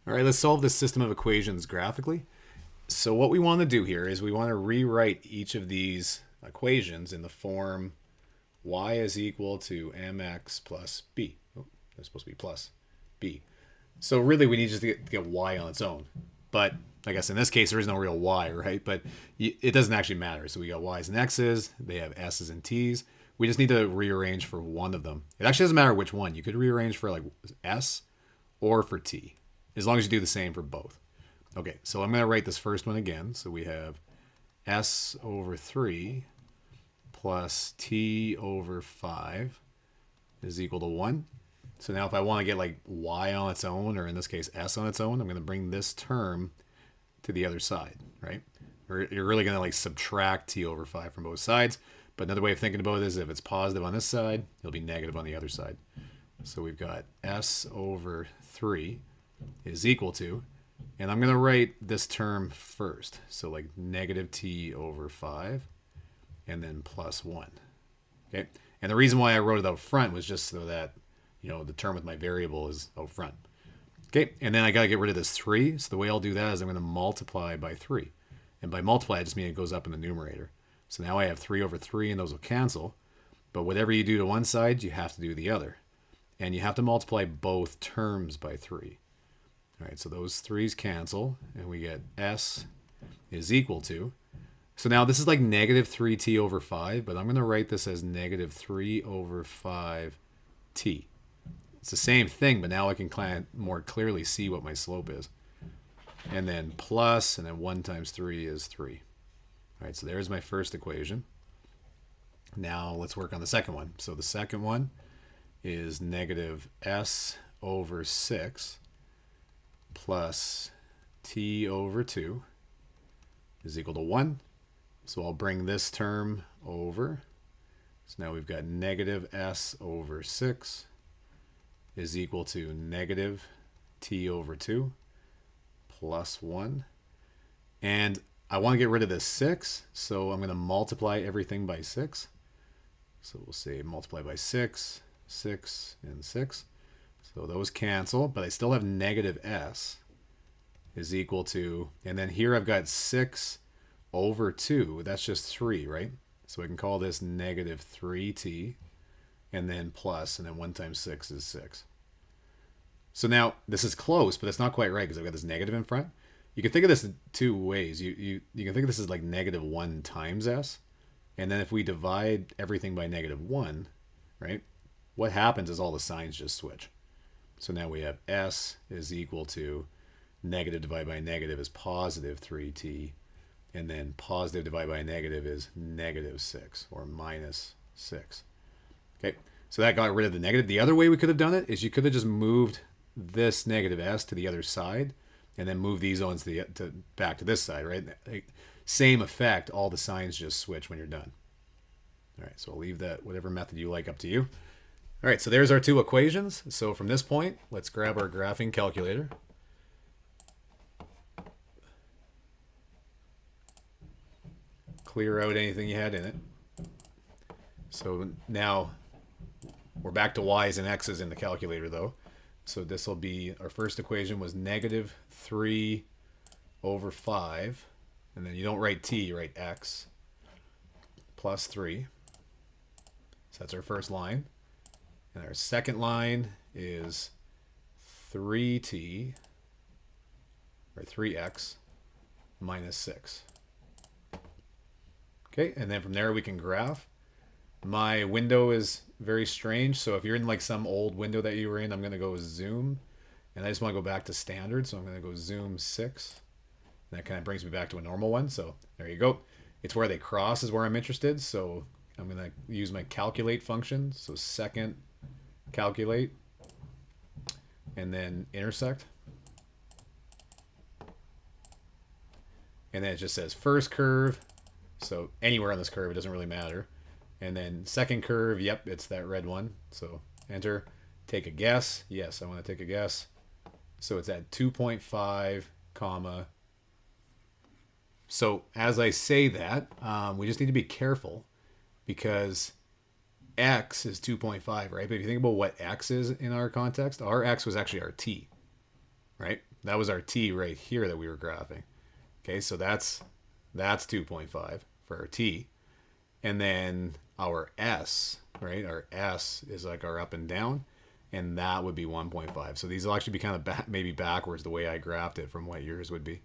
All right, let's solve this system of equations graphically. So what we want to do here is we want to rewrite each of these equations in the form y is equal to mx plus b. Oh, that's supposed to be plus b. So really we need just to get y on its own. But I guess in this case there is no real y, right? But it doesn't actually matter. So we got y's and x's. They have s's and t's. We just need to rearrange for one of them. It actually doesn't matter which one. You could rearrange for like s or for t, as long as you do the same for both. Okay, so I'm going to write this first one again. So we have s over 3 plus t over 5 is equal to 1. So now if I want to get like y on its own, or in this case s on its own, I'm going to bring this term to the other side, right? Or you're really going to like subtract t over 5 from both sides. But another way of thinking about it is if it's positive on this side, it'll be negative on the other side. So we've got s over 3 is equal to, and I'm going to write this term first. So like negative t over 5 and then plus 1. Okay. And the reason why I wrote it out front was just so that, you know, the term with my variable is out front. Okay. And then I got to get rid of this 3. So the way I'll do that is I'm going to multiply by 3. And by multiply, I just mean it goes up in the numerator. So now I have 3 over 3 and those will cancel. But whatever you do to one side, you have to do the other. And you have to multiply both terms by 3. All right, so those 3's cancel, and we get s is equal to. So now this is like negative 3t over 5, but I'm going to write this as negative 3 over 5t. It's the same thing, but now I can kind of more clearly see what my slope is. And then plus, and then 1 times 3 is 3. All right, so there's my first equation. Now let's work on the second one. So the second one is negative s over 6 plus t over 2 is equal to 1. So I'll bring this term over. So now we've got negative s over 6 is equal to negative t over 2 plus 1. And I want to get rid of this 6, so I'm going to multiply everything by 6. So we'll say multiply by 6, 6, and 6. So those cancel, but I still have negative s is equal to, and then here I've got 6 over 2. That's just 3, right? So I can call this negative 3t, and then plus, and then 1 times 6 is 6. So now this is close, but it's not quite right because I've got this negative in front. You can think of this in two ways. You can think of this as like negative 1 times s. And then if we divide everything by negative 1, right, what happens is all the signs just switch. So now we have s is equal to negative divided by negative is positive 3t. And then positive divided by negative is negative 6 or minus 6. Okay, so that got rid of the negative. The other way we could have done it is you could have just moved this negative s to the other side and then move these ones back to this side, right? Same effect, all the signs just switch when you're done. All right, so I'll leave that, whatever method you like, up to you. All right, so there's our two equations. So from this point, let's grab our graphing calculator. Clear out anything you had in it. So now we're back to y's and x's in the calculator though. So this will be, our first equation was negative 3 over 5. And then you don't write t, you write x plus 3. So that's our first line. And our second line is 3t, or 3x, minus 6. Okay, and then from there we can graph. My window is very strange, so if you're in like some old window that you were in, I'm going to go zoom. And I just want to go back to standard, so I'm going to go zoom 6. And that kind of brings me back to a normal one, so there you go. It's where they cross is where I'm interested, so I'm going to use my calculate function. So second, calculate, and then intersect. And then it just says first curve, so anywhere on this curve, it doesn't really matter. And then second curve, yep, it's that red one. So enter, take a guess. Yes, I want to take a guess. So it's at 2.5, comma. So as I say that, we just need to be careful because x is 2.5, right? But if you think about what x is in our context, our x was actually our t, right? That was our t right here that we were graphing. Okay, so that's 2.5 for our t. And then our s, right? Our s is like our up and down, and that would be 1.5. So these will actually be kind of maybe backwards the way I graphed it from what yours would be.